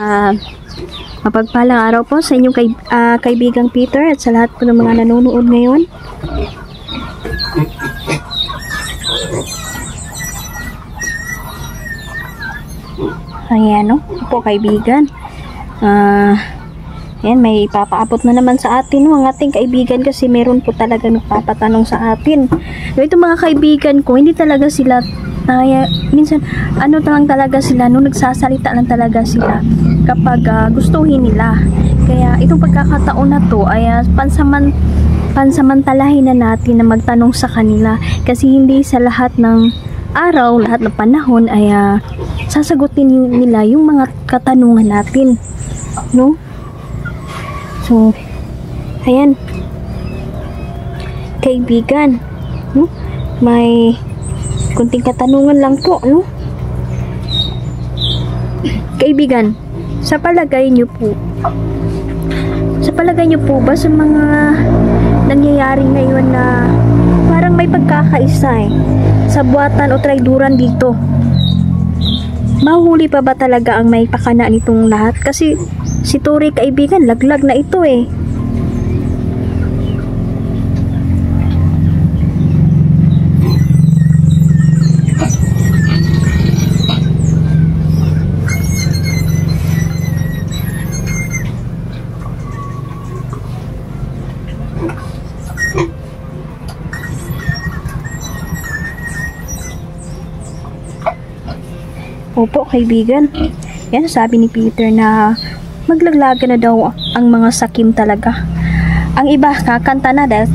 Ah, mapagpalang araw po sa inyong kaibigang Peter at sa lahat po ng mga nanonood ngayon. Ayan, no? Po kaibigan. Ayan, may ipapaabot na naman sa atin, no? Ang ating kaibigan kasi meron po talaga nagpapatanong sa atin. So, ito mga kaibigan ko, hindi talaga sila minsan, ano lang talaga sila, no? Nagsasalita lang talaga sila kapag gustuhin nila. Kaya itong pagkakataon na to ay pansamantalahin na natin na magtanong sa kanila kasi hindi sa lahat ng araw, lahat ng panahon ay sasagutin nila yung mga katanungan natin, no? So, ayan, kaibigan, no? May kunting katanungan lang po, no? Kaibigan, sa palagay niyo po ba sa mga nangyayari ngayon na parang may pagkakaisa sa buwatan o traiduran dito, mahuli pa ba talaga ang may pakana nitong lahat? Kasi si Tori kaibigan, laglag na ito Opo, kaibigan. Yan, sabi ni Peter na maglaglaga na daw ang mga sakim talaga. Ang iba, kakanta na dahil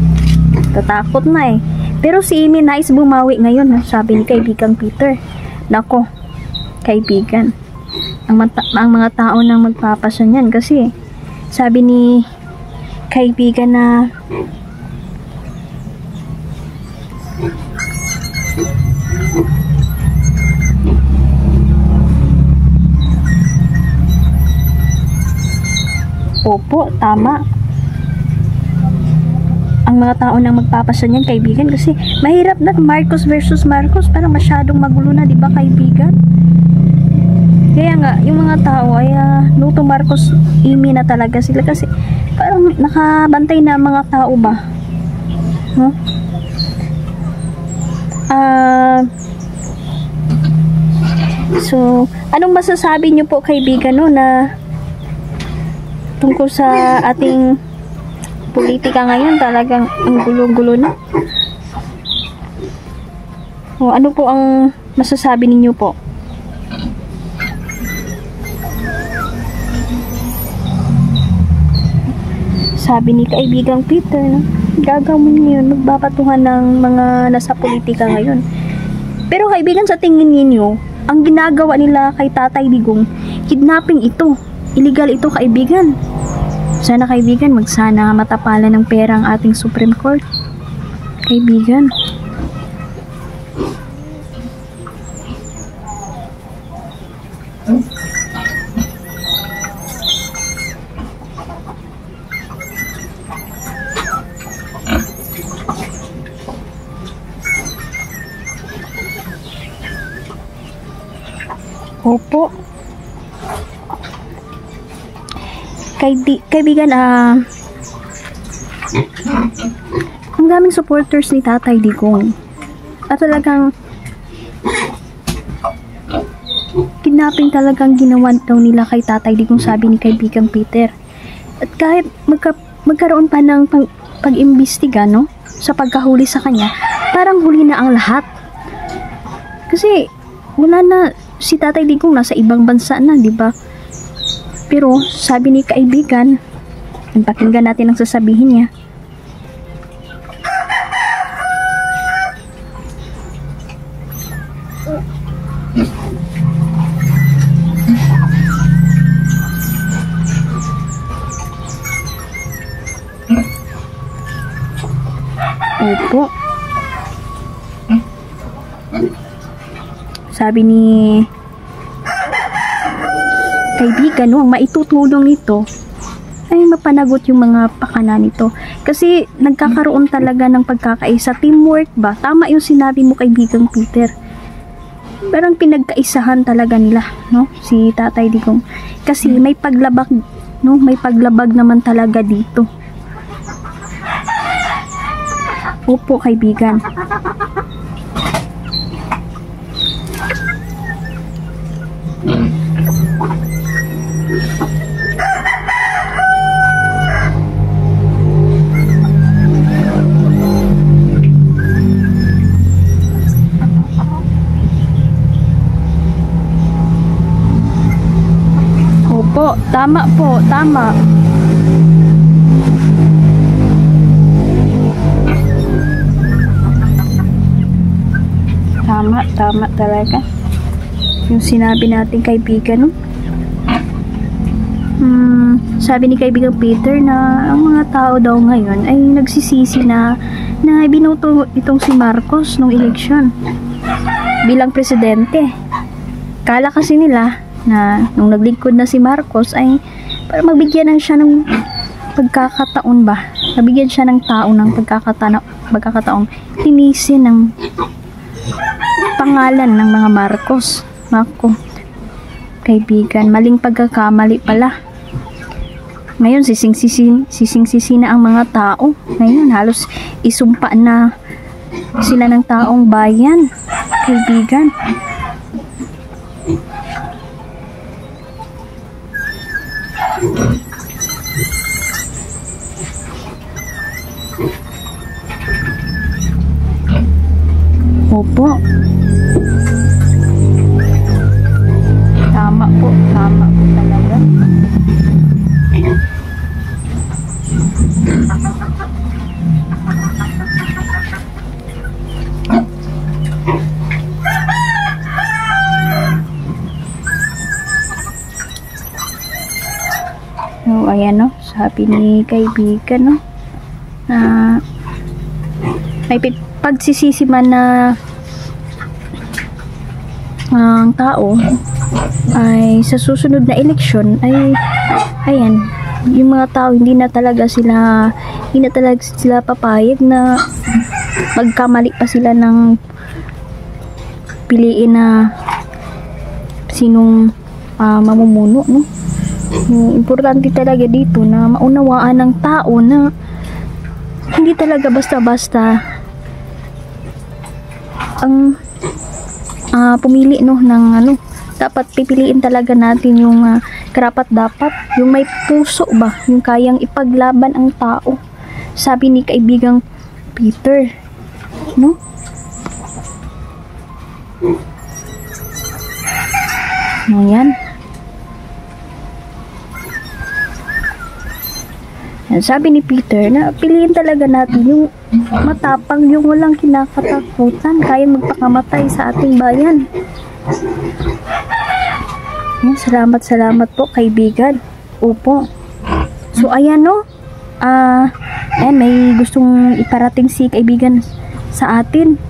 tatakot na Pero si Amy nais bumawi ngayon, sabi ni kaibigang Peter. Nako, kaibigan. Ang mga tao nang magpapasa niyan kasi sabi ni kaibigan na opo, tama. Ang mga tao nang magpapasa niyan, kaibigan, kasi mahirap na Marcos versus Marcos, parang masyadong magulo na, di ba, kaibigan? Kaya nga, yung mga tao ay no to Marcos, Amy na talaga sila kasi parang nakabantay na mga tao ba? No? So, anong masasabi niyo po, kaibigan, no, na tungkol sa ating politika ngayon? Talagang ang gulo-gulo na. O, ano po ang masasabi ninyo po? Sabi ni kaibigang Peter, no? Gagawin niyo yun, magbabatuhan ng mga nasa politika ngayon. Pero kaibigan, sa tingin ninyo, ang ginagawa nila kay Tatay Digong, kidnapping ito. Illegal ito, kaibigan. Sana, kaibigan, magsana matapalan ng pera ang ating Supreme Court. Kaibigan. Opo. Kaibigan, ang daming supporters ni Tatay Digong at talagang kidnapping talagang ginawa daw nila kay Tatay Digong, sabi ni kaibigang Peter. At kahit magkaroon pa ng pag-imbestiga, no, sa pagkahuli sa kanya, parang huli na ang lahat kasi wala na, si Tatay Digong nasa ibang bansa na, di ba? Pero sabi ni kaibigan, pakinggan natin ang sasabihin niya. Opo. Sabi ni kaibigan, no, ang maitutulong nito ay mapanagot yung mga pakana nito. Kasi nagkakaroon talaga ng pagkakaisa, teamwork ba? Tama yung sinabi mo, kaibigang Peter. parang pinagkaisahan talaga nila, no? Si Tatay Digong. Kasi may paglabag, no? May paglabag naman talaga dito. Opo, kaibigan. Opo, tama po, tama. Tama talaga. Yung sinabi natin kaibigan, no? Sabi ni kaibigan Peter na ang mga tao daw ngayon ay nagsisisi na binoto itong si Marcos nung eleksyon bilang presidente. Kala kasi nila na nung naglingkod na si Marcos ay para magbigyan ng siya ng pagkakataon ba? Nabigyan siya ng tao ng pagkakataon linisin ng pangalan ng mga Marcos. Nako, kaibigan, maling pagkakamali pala. Ngayon, sising-sisi na ang mga tao. Ngayon, halos isumpa na sila ng taong bayan, kaibigan. Opo. Tama po talaga. So, ayan, no, sabi ni kaibigan, no, na may pagsisisi man na ang tao ay sa susunod na eleksyon ay ayan, yung mga tao hindi na talaga sila papayag na magkamali pa sila ng piliin na sinong mamumuno, no? Yung importante talaga dito na maunawaan ng tao na hindi talaga basta-basta ang pumili, no, ng dapat pipiliin talaga natin yung karapat-dapat, yung may puso ba, yung kayang ipaglaban ang tao, sabi ni kaibigang Peter, no? Yan. Sabi ni Peter na piliin talaga natin yung matapang, yung walang kinakatakutan, kaya magpakamatay sa ating bayan. Yan, salamat po kaibigan. Opo. So ayan, no, may gustong iparating si kaibigan sa atin.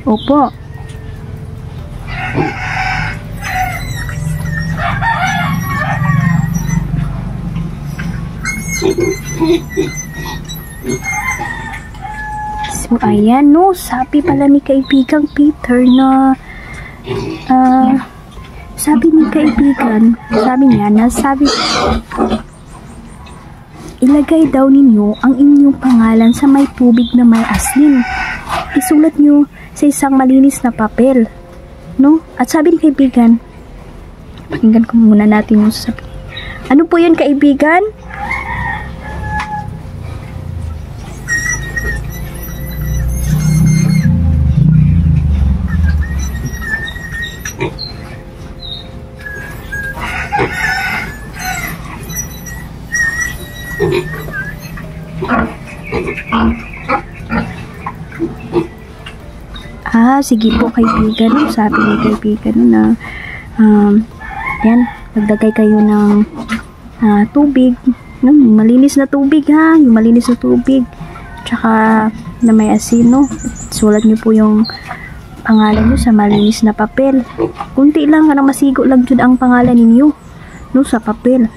Opo. So ayan, no, sabi pala ni kaibigang Peter na sabi niya na ilagay daw ninyo ang inyong pangalan sa may tubig na may asin. Isulat nyo sa isang malinis na papel, no? At sabi ni kaibigan, pakinggan ko muna natin yung sabi. Ano po yun, kaibigan? Sige po kaibigan, sabi ni kaibigan na yan, maglagay kayo ng tubig, no? Malinis na tubig, ha, yung malinis na tubig, tsaka na may asin, no? Sulat nyo po yung pangalan nyo sa malinis na papel. Kunti lang, masigo lang dyan ang pangalan ninyo, no, sa papel,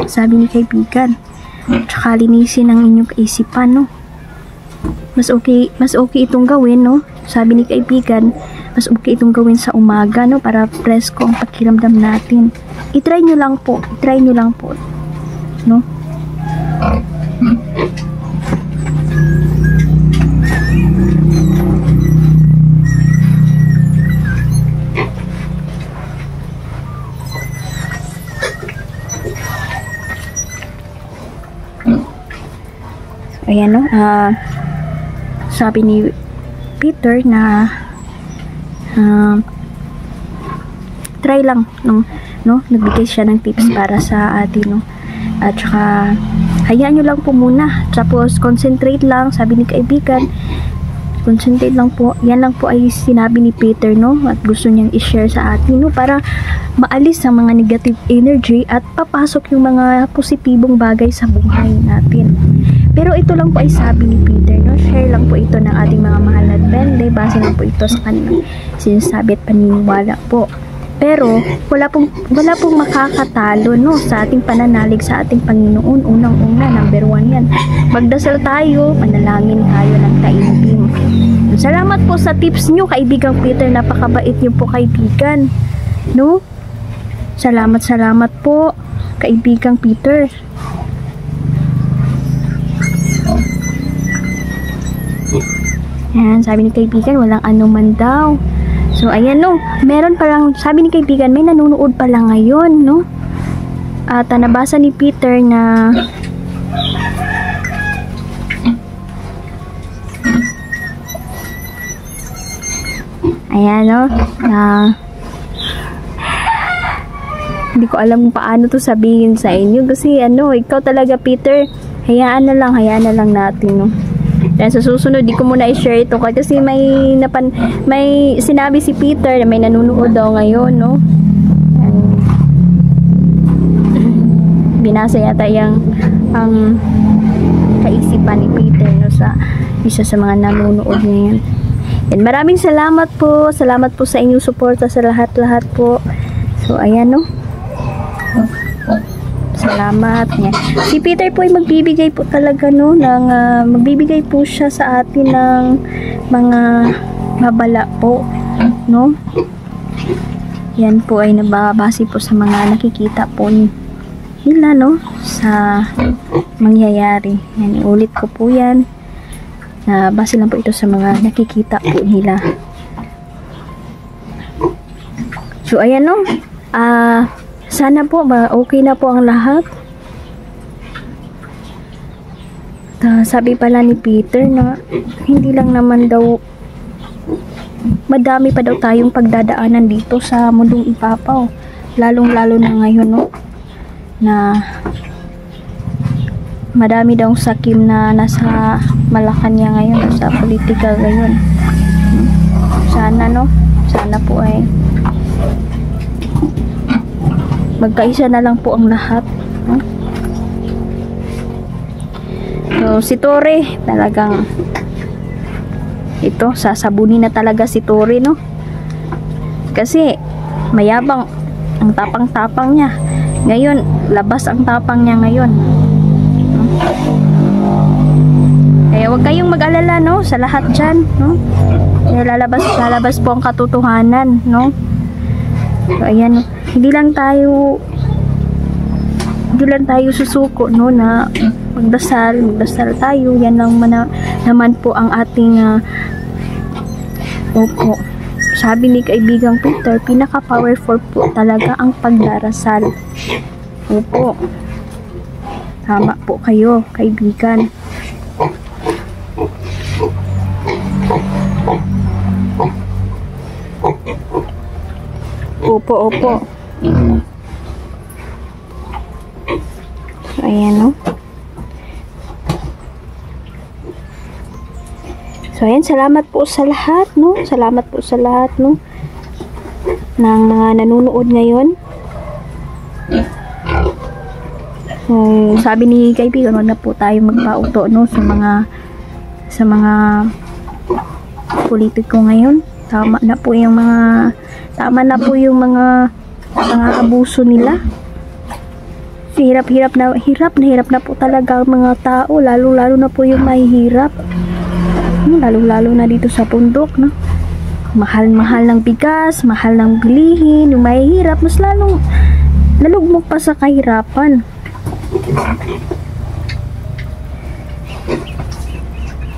sabi ni kaibigan. Tsaka linisin ang inyong kaisipan, no? Mas okay itong gawin, no? Sabi ni kaibigan, mas okay itong gawin sa umaga, no? Para presko ang pakiramdam natin. I-try nyo lang po, no? Ayan, no? Sabi ni Peter na try lang, no? Nagbigay siya ng tips para sa atin, no? At saka hayaan nyo lang po muna, tapos concentrate lang, sabi ni kaibigan, concentrate lang po. Yan lang po ay sinabi ni Peter, no? At gusto niyang i-share sa atin, no? Para maalis ang mga negative energy at papasok yung mga positibong bagay sa buhay natin. Pero ito lang po ay sabi ni Peter, no? Share lang po ito ng ating mga mahal na bende, base lang po ito sa kanilang sinasabi at paniniwala po. Pero wala pong makakatalo, no, sa ating pananalig sa ating Panginoon. Unang-una, number 1 yan. Magdasal tayo, manalangin tayo ng taimtim. Salamat po sa tips nyo, kaibigang Peter. Napakabait nyo po, kaibigan, no? Salamat po, kaibigang Peter. Yan, sabi ni kaibigan, walang anuman daw. So, ayan, no, meron palang, sabi ni kaibigan, may nanonood pala ngayon, no? At nabasa ni Peter na ayan, no, hindi ko alam kung paano to sabihin sa inyo kasi ano, ikaw talaga, Peter, hayaan na lang natin, no? Then sa susunod, di ko muna i-share ito kasi may sinabi si Peter na may nanonood daw ngayon, no? Binasa yata ang kaisipan ni Peter, no, sa isa sa mga nanonood ngayon. And maraming salamat po sa inyong suporta sa lahat-lahat po. So ayan, no? Salamat niya. Si Peter po ay magbibigay po talaga, no, ng magbibigay po siya sa atin ng mga babala po, no? Yan po ay nababase po sa mga nakikita po nila, no, sa mangyayari. Yan, ulit ko po yan. Base lang po ito sa mga nakikita po nila. So ayan, no, sana po okay na po ang lahat. Sabi pala ni Peter na hindi lang naman daw, madami pa daw tayong pagdadaanan dito sa mundong ipapaw. Lalong-lalo na ngayon, no, na madami daw sakim na nasa Malacanang ngayon, sa politika ngayon. Sana, no, sana po ay magkaisa na lang po ang lahat, no? So si Tore talagang ito, sasabunin na talaga si Tore, no? Kasi mayabang, ang tapang-tapang niya ngayon, labas ang tapang niya ngayon, no? Kaya huwag kayong mag-alala, no, sa lahat dyan, no? Kaya lalabas po ang katotohanan, no? So ayan, hindi lang tayo susuko, no, na magdasal tayo. Yan lang naman po ang ating opo. Sabi ni kaibigang Peter, pinaka-powerful po talaga ang pagdarasal. Opo. Tama po kayo, kaibigan. Opo. So, ayan, no? So, ayan, salamat po sa lahat, no? Salamat po sa lahat, no, ng mga nanonood ngayon. Sabi ni kaibigan, wag na po tayo magpauto, no, sa mga politiko ngayon. Tama na po yung mga abuso nila. hirap na po talaga ang mga tao, lalo na po yung mahihirap. Lalo na dito sa bundok, no? Mahal ng bigas, mahal ng bilihin, yung mahihirap, mas lalong nalugmok pa sa kahirapan.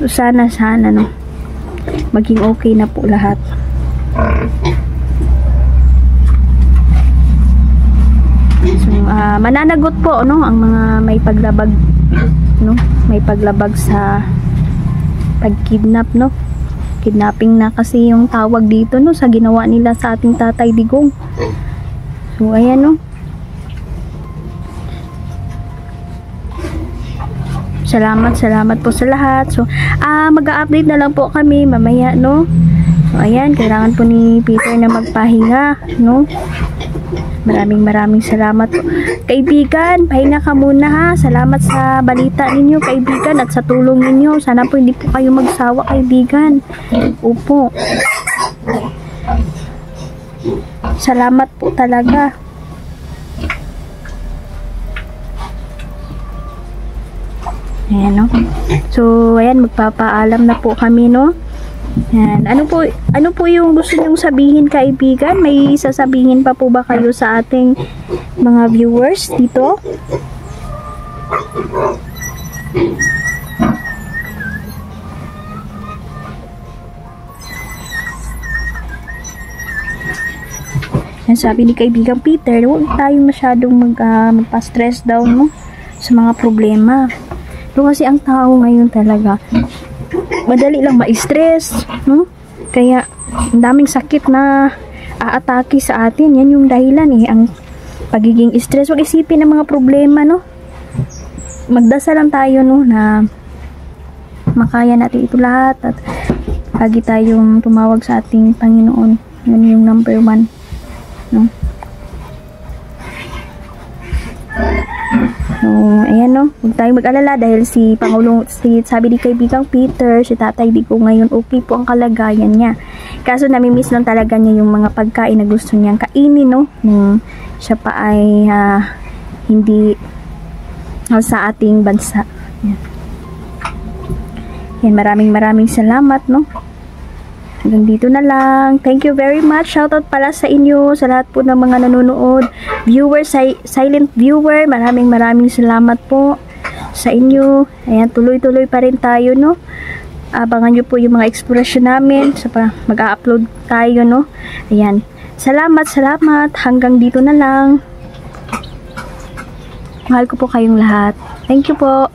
So, sana, no? Maging okay na po lahat. So, mananagot po, no, ang mga may paglabag, no, may paglabag sa pagkidnap, no. Kidnapping na kasi yung tawag dito, no, sa ginawa nila sa ating Tatay Digong. So, ayan, no. Salamat po sa lahat. So, mag-a-update na lang po kami mamaya, no. So, ayan, kailangan po ni Peter na magpahinga, no. Maraming salamat po. Kaibigan, pahinga ka muna, ha. Salamat sa balita ninyo, kaibigan, at sa tulong ninyo. Sana po hindi po kayo magsawa, kaibigan. Opo. Salamat po talaga. Ayan, no. So, ayan, magpapaalam na po kami, no. Yan. Ano po yung gusto nyong sabihin, kaibigan? May sasabihin pa po ba kayo sa ating mga viewers dito? Yan, sabi ni kaibigang Peter, huwag tayong masyadong magpa-stress down, no, sa mga problema. Pero kasi ang tao ngayon talaga, madali lang ma-stress, no? Kaya, ang daming sakit na aatake sa atin. Yan yung dahilan, ang pagiging stress. Huwag isipin ang mga problema, no? Magdasal lang tayo, no, na makaya natin ito lahat at lagi tayong tumawag sa ating Panginoon. Yan yung number 1, no? So, ayan, no, huwag tayong mag-alala dahil sabi ni kaibigang Peter, si Tatay Digong ngayon okay po ang kalagayan niya. Kaso namimiss lang talaga niya yung mga pagkain na gusto niyang kainin, no, nung siya pa ay hindi sa ating bansa. Yan, maraming salamat, no. Hanggang dito na lang. Thank you very much. Shoutout pala sa inyo, sa lahat po ng mga nanonood. Viewers, silent viewer, maraming salamat po sa inyo. Ayan, tuloy-tuloy pa rin tayo, no. Abangan nyo po yung mga expression namin. Mag-a-upload tayo, no. Ayan. Salamat. Hanggang dito na lang. Mahal ko po kayong lahat. Thank you po.